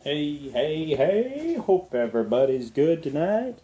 Hey, hope everybody's good tonight.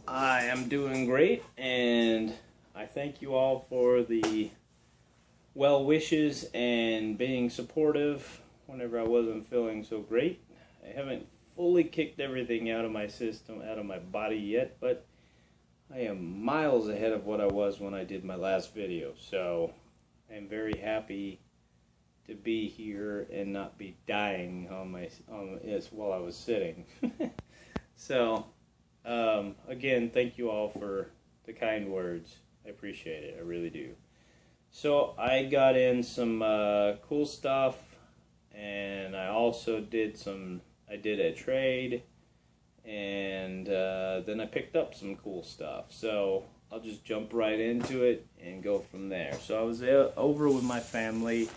I am doing great, and I thank you all for the well wishes and being supportive whenever I wasn't feeling so great. I haven't fully kicked everything out of my system, out of my body yet, but I am miles ahead of what I was when I did my last video, so I'm very happy to be here and not be dying on it while I was sitting. So, again, thank you all for the kind words. I appreciate it. I really do. So I got in some cool stuff, and I also did some. I did a trade, and then I picked up some cool stuff. So I'll just jump right into it and go from there. So I was over with my family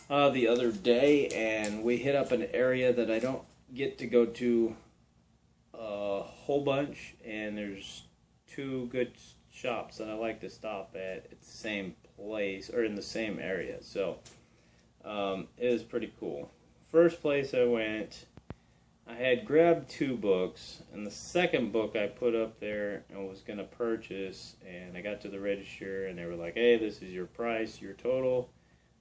the other day, and we hit up an area that I don't get to go to a whole bunch, and there's two good shops that I like to stop at the same place or in the same area. So it was pretty cool. First place I went, I had grabbed two books, and the second book I put up there and was going to purchase, and I got to the register, and they were like, hey, this is your price, your total.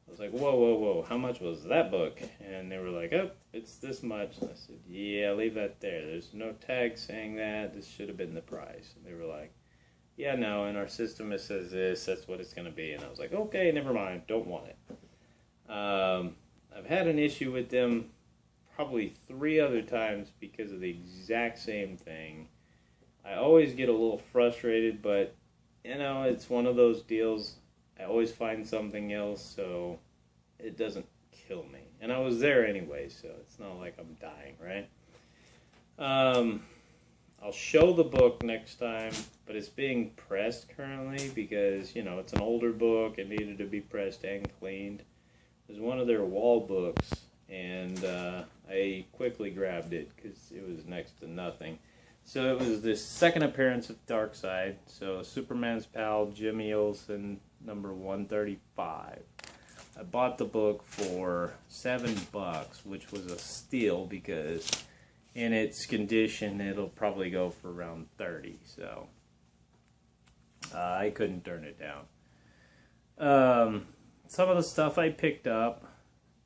I was like, whoa, how much was that book? And they were like, oh, it's this much. And I said, yeah, leave that there. There's no tag saying that. This should have been the price. And they were like, yeah, no, in our system it says this. That's what it's going to be. And I was like, okay, never mind. Don't want it. I've had an issue with them probably 3 other times because of the exact same thing. I always get a little frustrated, but, you know, it's one of those deals. I always find something else, so it doesn't kill me. And I was there anyway, so it's not like I'm dying, right? I'll show the book next time, but it's being pressed currently because, you know, it's an older book. It needed to be pressed and cleaned. It was one of their wall books, and I quickly grabbed it because it was next to nothing. So it was this second appearance of Darkseid. So Superman's pal, Jimmy Olsen, number 135. I bought the book for $7, which was a steal because in its condition it'll probably go for around 30. So I couldn't turn it down. Some of the stuff I picked up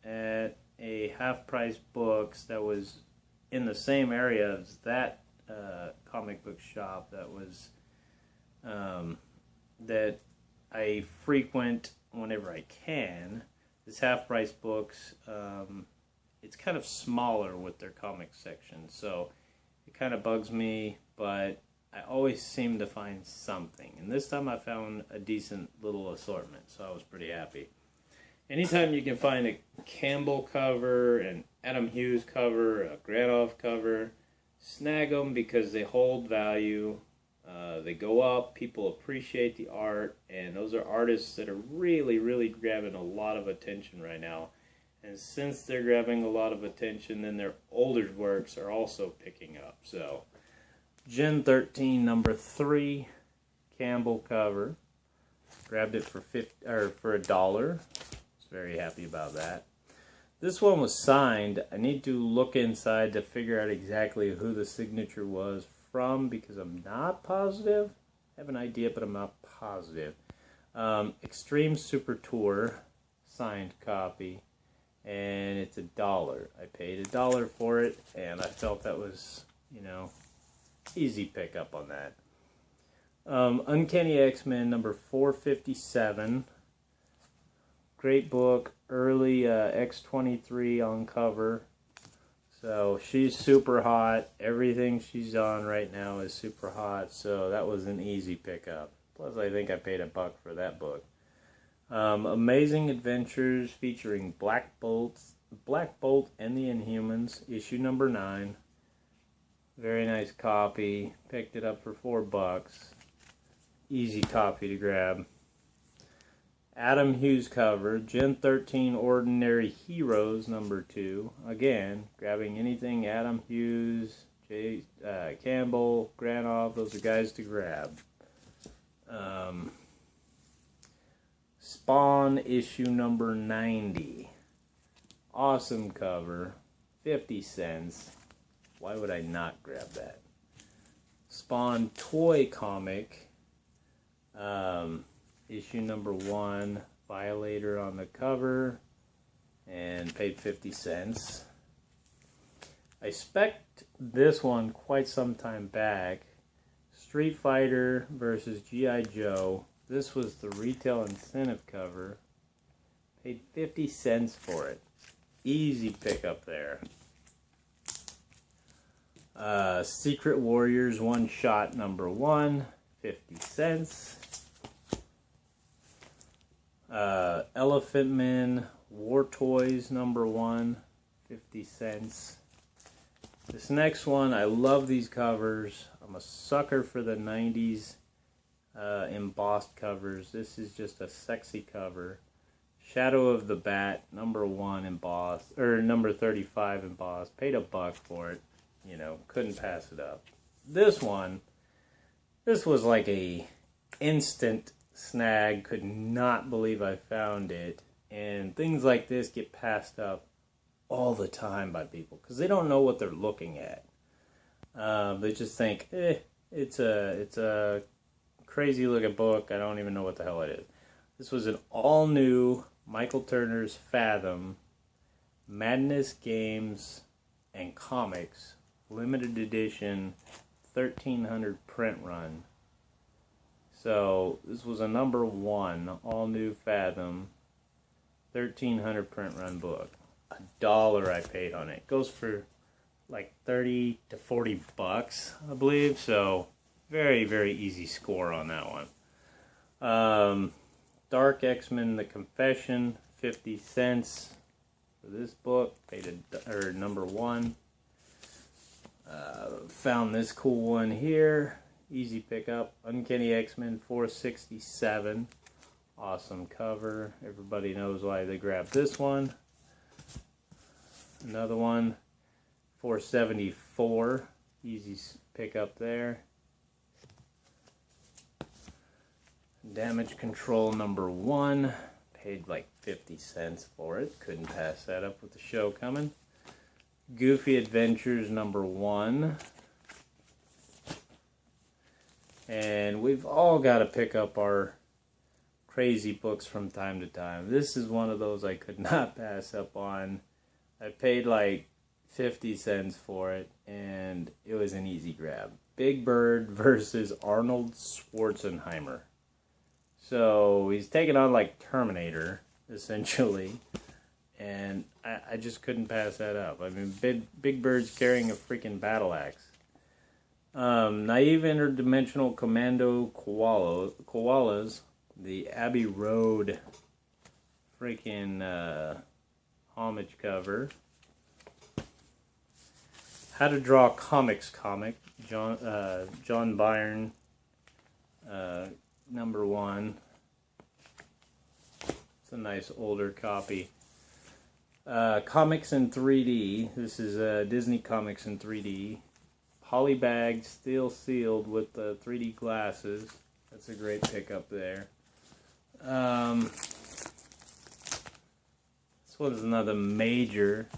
at a half-price books that was in the same area as that comic book shop that I frequent whenever I can. This half-price books, it's kind of smaller with their comic section, so it kind of bugs me, but I always seem to find something. And this time I found a decent little assortment, so I was pretty happy. Anytime you can find a Campbell cover, an Adam Hughes cover, a Granoff cover, snag them because they hold value. They go up, people appreciate the art, and those are artists that are really grabbing a lot of attention right now. And since they're grabbing a lot of attention, then their older works are also picking up. So, Gen 13 number 3 Campbell cover. Grabbed it for $1. Was very happy about that. This one was signed. I need to look inside to figure out exactly who the signature was from because I'm not positive. I have an idea, but I'm not positive. Extreme Super Tour signed copy, and it's $1. I paid $1 for it, and I felt that was, you know, easy pickup on that. Uncanny X-Men number 457. Great book, early X-23 on cover. So she's super hot. Everything she's on right now is super hot. So that was an easy pickup. Plus, I think I paid $1 for that book. Amazing Adventures featuring Black Bolt and the Inhumans, issue number 9. Very nice copy. Picked it up for $4. Easy copy to grab. Adam Hughes cover, Gen 13 Ordinary Heroes number 2. Again, grabbing anything Adam Hughes, Campbell, Granoff, those are guys to grab. Spawn issue number 90. Awesome cover. 50 cents. Why would I not grab that? Spawn toy comic, issue number 1, Violator on the cover, and paid 50 cents. I spec'd this one quite some time back. Street Fighter versus G.I. Joe. This was the retail incentive cover. Paid 50 cents for it. Easy pickup there. Secret Warriors One Shot number 1, 50 cents. Elephant Men War Toys number 1, 50 cents. This next one, I love these covers. I'm a sucker for the 90s embossed covers. This is just a sexy cover. Shadow of the Bat, number 1 embossed, or number 35 embossed. Paid $1 for it. You know, couldn't pass it up. This one, this was like a instant snag. Could not believe I found it. And things like this get passed up all the time by people because they don't know what they're looking at. They just think, it's a crazy looking book. I don't even know what the hell it is. This was an all new Michael Turner's Fathom Madness Games and Comics limited edition 1300 print run. So this was a number 1 all new Fathom 1300 print run book. $1 I paid on it. It goes for like 30 to 40 bucks, I believe. So very, very easy score on that one. Dark X-Men The Confession, 50 cents for this book. Paid number 1. Found this cool one here. Easy pickup. Uncanny X-Men 467. Awesome cover. Everybody knows why they grabbed this one. Another one, 474, easy pick up there. Damage Control number 1, paid like 50 cents for it. Couldn't pass that up with the show coming. Goofy Adventures number 1. And we've all got to pick up our crazy books from time to time. This is one of those I could not pass up on. I paid like 50 cents for it, and it was an easy grab. Big Bird versus Arnold Schwarzenegger. So he's taking on like Terminator, essentially, and I just couldn't pass that up. I mean, Big Bird's carrying a freaking battle axe. Naive Interdimensional Commando Koalas, the Abbey Road freaking homage cover. How to Draw Comics comic, John Byrne, number 1. It's a nice older copy. Comics in 3D. This is Disney Comics in 3D. Polybagged, steel sealed with the 3D glasses. That's a great pickup there. This one's another major.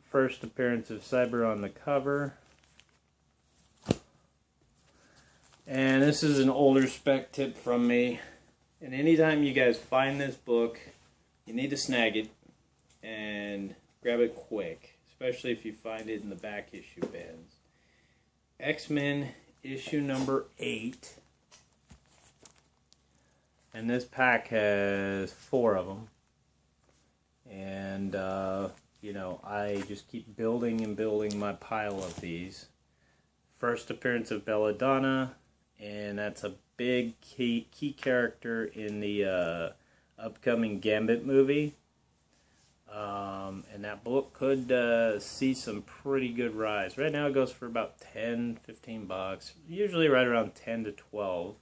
First appearance of Cyber on the cover. And this is an older spec tip from me. And anytime you guys find this book, you need to snag it and grab it quick. Especially if you find it in the back issue bins. X-Men issue number 8. And this pack has 4 of them. And, you know, I just keep building and building my pile of these. First appearance of Belladonna, and that's a big key character in the upcoming Gambit movie. And that book could see some pretty good rise. Right now it goes for about 10, 15 bucks. Usually right around 10 to 12.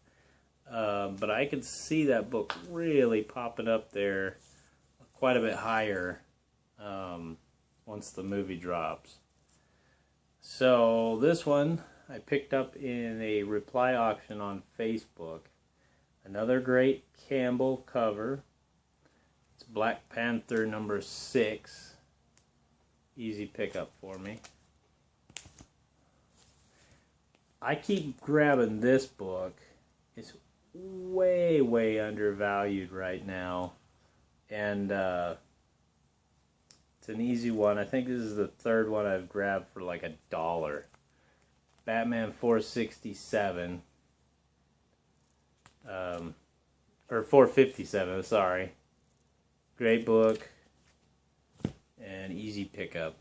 But I could see that book really popping up there quite a bit higher once the movie drops. So this one I picked up in a reply auction on Facebook. Another great Campbell cover. It's Black Panther number 6. easy pickup for me. I keep grabbing this book. It's way, way undervalued right now. And it's an easy one. I think this is the third one I've grabbed for like $1. Batman 467. Or 457, sorry. Great book. And easy pickup.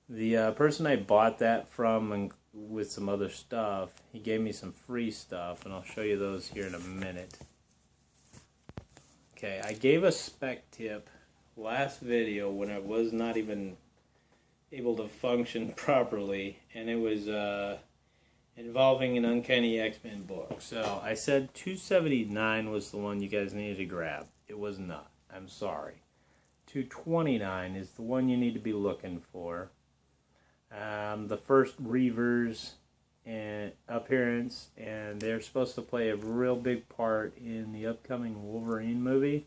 The person I bought that from and with some other stuff, he gave me some free stuff, and I'll show you those here in a minute. Okay, I gave a spec tip last video when I was not even able to function properly, and it was involving an Uncanny X-Men book. So I said 279 was the one you guys needed to grab. It was not. I'm sorry. 229 is the one you need to be looking for. The first Reavers appearance, and they're supposed to play a real big part in the upcoming Wolverine movie.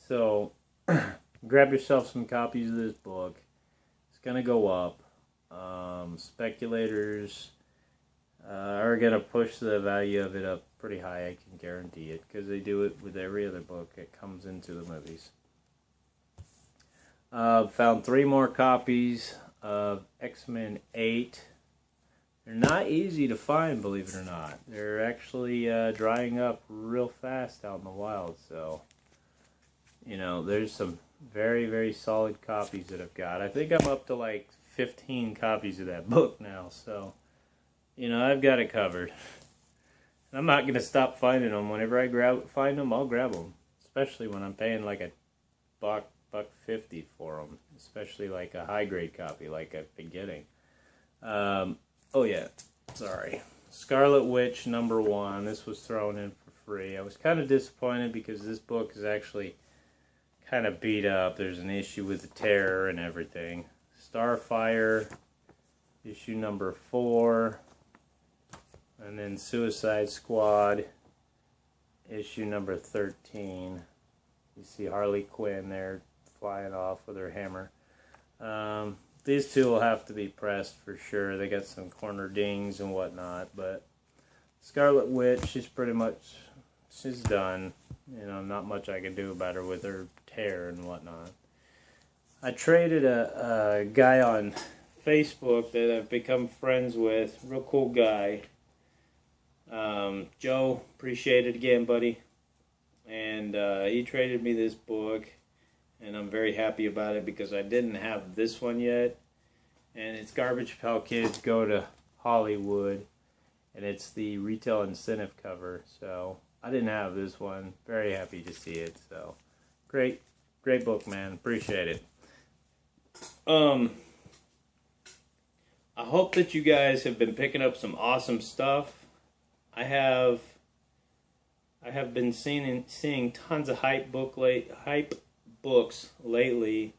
So grab yourself some copies of this book. It's going to go up. Speculators are going to push the value of it up pretty high, I can guarantee it, because they do it with every other book that comes into the movies. Found 3 more copies of X-Men 8. They're not easy to find, believe it or not. They're actually drying up real fast out in the wild, so you know, there's some very, very solid copies that I've got. I think I'm up to like 15 copies of that book now, so you know, I've got it covered. And I'm not going to stop finding them. Whenever I find them, I'll grab them, especially when I'm paying like $1.50 for them, especially like a high grade copy like I've been getting. Oh yeah, sorry. Scarlet Witch #1. This was thrown in for free. I was kind of disappointed because this book is actually kind of beat up. There's an issue with the Terror and everything. Starfire, issue #4. And then Suicide Squad, issue #13. You see Harley Quinn there flying off with her hammer. These two will have to be pressed for sure. They got some corner dings and whatnot, but Scarlet Witch, she's done. You know, not much I can do about her with her tear and whatnot. I traded a guy on Facebook that I've become friends with, real cool guy. Joe, appreciate it again, buddy. And he traded me this book, and I'm very happy about it because I didn't have this one yet. And it's Garbage Pail Kids Go to Hollywood, and it's the retail incentive cover. So I didn't have this one. Very happy to see it. So great book, man. Appreciate it. I hope that you guys have been picking up some awesome stuff. I have been seeing tons of hype books lately,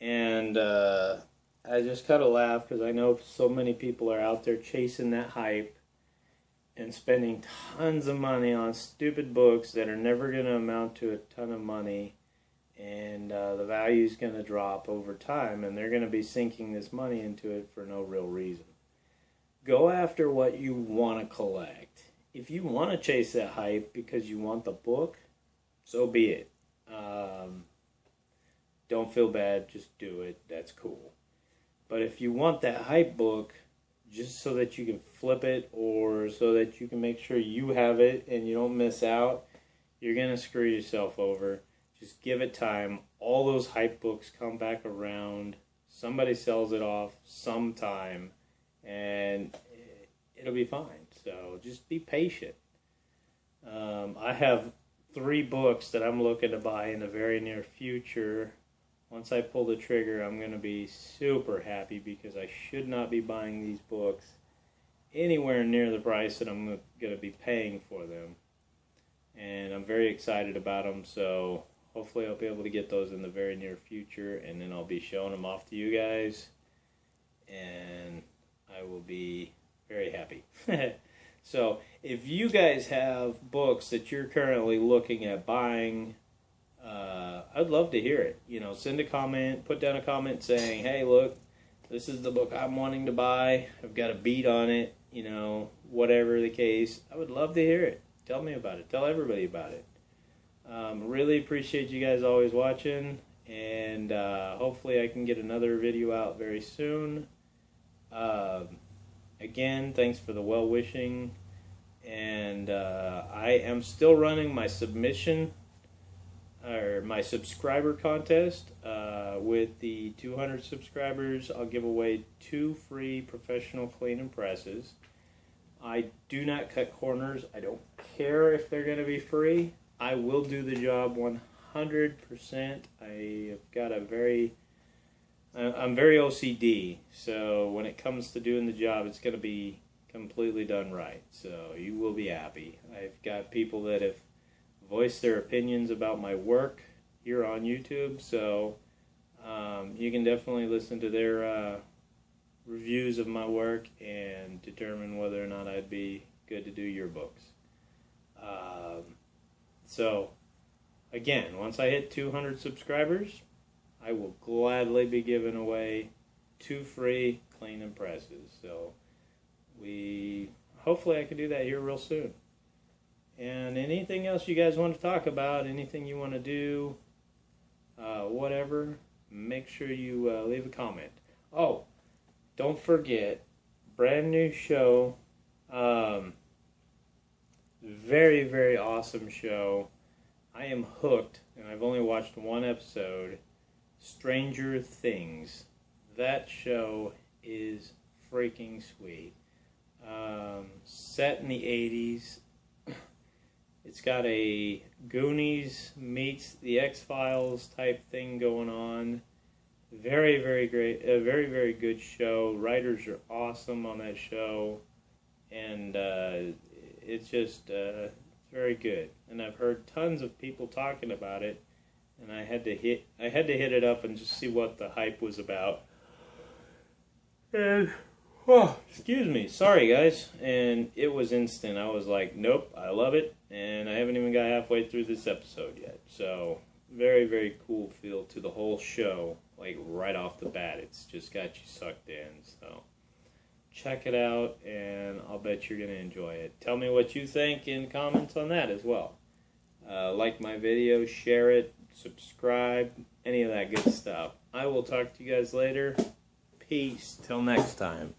and I just kind of laugh because I know so many people are out there chasing that hype and spending tons of money on stupid books that are never going to amount to a ton of money, and the value is going to drop over time, and they're going to be sinking this money into it for no real reason. Go after what you want to collect. If you want to chase that hype because you want the book, so be it. Don't feel bad, just do it. That's cool. But if you want that hype book just so that you can flip it or so that you can make sure you have it and you don't miss out, you're going to screw yourself over. Just give it time. All those hype books come back around. Somebody sells it off sometime, and it'll be fine. So just be patient. I have 3 books that I'm looking to buy in the very near future. Once I pull the trigger, I'm going to be super happy because I should not be buying these books anywhere near the price that I'm going to be paying for them. And I'm very excited about them, so hopefully I'll be able to get those in the very near future, and then I'll be showing them off to you guys, and I will be very happy. So if you guys have books that you're currently looking at buying, I'd love to hear it. Send a comment, put down a comment saying, hey, look, this is the book I'm wanting to buy. I've got a beat on it, whatever the case. I would love to hear it. Tell me about it. Tell everybody about it. Really appreciate you guys always watching, and hopefully I can get another video out very soon. Again, thanks for the well-wishing, and I am still running my submission or my subscriber contest. With the 200 subscribers, I'll give away 2 free professional clean presses. I do not cut corners. I don't care if they're going to be free. I will do the job 100%. I'm very OCD, so when it comes to doing the job, it's going to be completely done right. So you will be happy. I've got people that have voiced their opinions about my work here on YouTube, so you can definitely listen to their reviews of my work and determine whether or not I'd be good to do your books. So again, once I hit 200 subscribers, I will gladly be giving away 2 free clean presses. So hopefully I can do that here real soon. And anything else you guys want to talk about, anything you want to do, whatever, make sure you leave a comment. Oh, don't forget, brand new show, very, very awesome show. I am hooked, and I've only watched 1 episode, Stranger Things. That show is freaking sweet. Set in the 80s. It's got a Goonies meets the X-Files type thing going on. Very, very great. A very, very good show. Writers are awesome on that show. And it's just very good. And I've heard tons of people talking about it. And I had to hit it up and just see what the hype was about. And excuse me, sorry guys. And it was instant. I was like, nope, I love it. And I haven't even got halfway through this episode yet. So very, very cool feel to the whole show. Like right off the bat, it's just got you sucked in. So check it out, and I'll bet you're gonna enjoy it. Tell me what you think in comments on that as well. Like my video, share it, subscribe, any of that good stuff. I will talk to you guys later. Peace. Till next time.